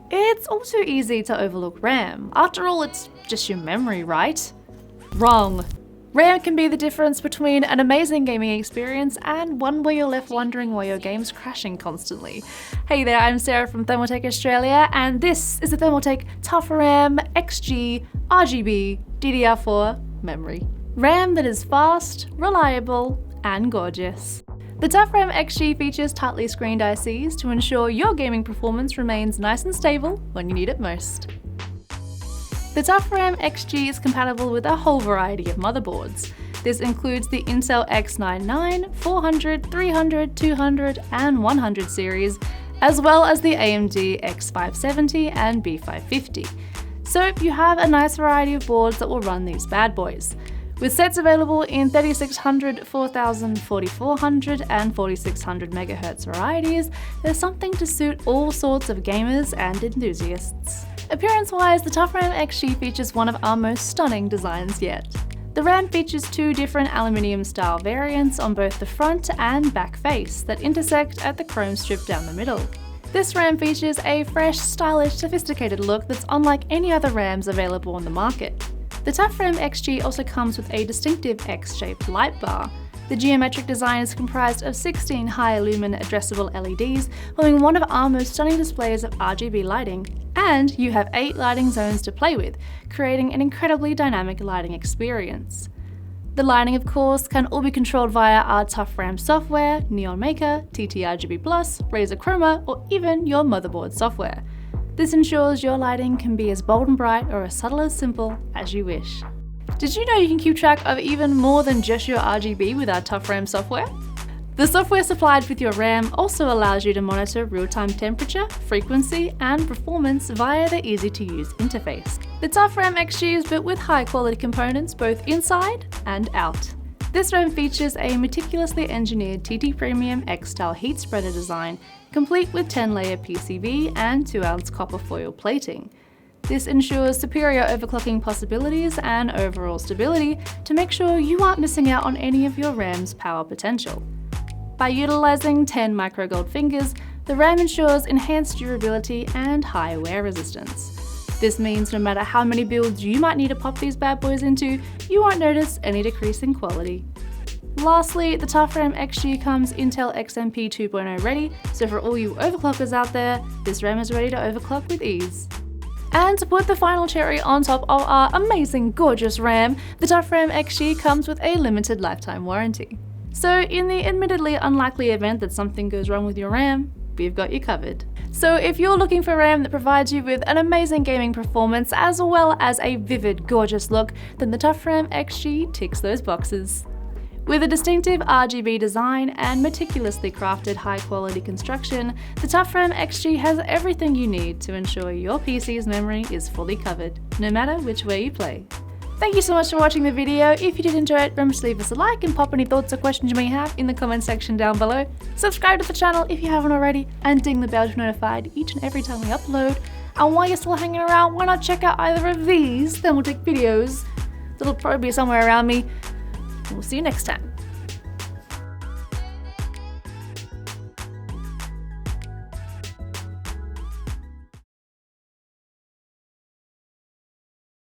It's all too easy to overlook RAM. After all, it's just your memory, right? Wrong. RAM can be the difference between an amazing gaming experience and one where you're left wondering why your game's crashing constantly. Hey there, I'm Sarah from Thermaltake Australia, and this is the Thermaltake ToughRAM XG RGB DDR4 memory. RAM that is fast, reliable, and gorgeous. The ToughRAM XG features tightly screened ICs to ensure your gaming performance remains nice and stable when you need it most. The ToughRAM XG is compatible with a whole variety of motherboards. This includes the Intel X99, 400, 300, 200, and 100 series, as well as the AMD X570 and B550. So you have a nice variety of boards that will run these bad boys. With sets available in 3600, 4000, 4400, and 4600 MHz varieties, there's something to suit all sorts of gamers and enthusiasts. Appearance-wise, the ToughRAM XG features one of our most stunning designs yet. The RAM features two different aluminium-style variants on both the front and back face that intersect at the chrome strip down the middle. This RAM features a fresh, stylish, sophisticated look that's unlike any other RAMs available on the market. The ToughRAM XG also comes with a distinctive X-shaped light bar. The geometric design is comprised of 16 high-lumen addressable LEDs, forming one of our most stunning displays of RGB lighting, and you have 8 lighting zones to play with, creating an incredibly dynamic lighting experience. The lighting, of course, can all be controlled via our ToughRAM Software, Neon Maker, TT-RGB+, Razer Chroma, or even your Motherboard software. This ensures your lighting can be as bold and bright or as subtle as simple as you wish. Did you know you can keep track of even more than just your RGB with our ToughRAM software? The software supplied with your RAM also allows you to monitor real-time temperature, frequency, and performance via the easy-to-use interface. The ToughRAM XG is built with high-quality components both inside and out. This RAM features a meticulously engineered TT Premium X-style heat spreader design, complete with 10-layer PCB and 2-ounce copper foil plating. This ensures superior overclocking possibilities and overall stability to make sure you aren't missing out on any of your RAM's power potential. By utilizing 10 microgold fingers, the RAM ensures enhanced durability and high wear resistance. This means no matter how many builds you might need to pop these bad boys into, you won't notice any decrease in quality. Lastly, the ToughRAM XG comes Intel XMP 2.0 ready, so for all you overclockers out there, this RAM is ready to overclock with ease. And to put the final cherry on top of our amazing, gorgeous RAM, the ToughRAM XG comes with a limited lifetime warranty. So in the admittedly unlikely event that something goes wrong with your RAM, we've got you covered. So if you're looking for RAM that provides you with an amazing gaming performance as well as a vivid, gorgeous look, then the ToughRAM XG ticks those boxes. With a distinctive RGB design and meticulously crafted high-quality construction, the ToughRAM XG has everything you need to ensure your PC's memory is fully covered, no matter which way you play. Thank you so much for watching the video. If you did enjoy it, remember to leave us a like and pop any thoughts or questions you may have in the comment section down below. Subscribe to the channel if you haven't already, and ding the bell to be notified each and every time we upload. And while you're still hanging around, why not check out either of these Thermaltake videos? That'll probably be somewhere around me. We'll see you next time.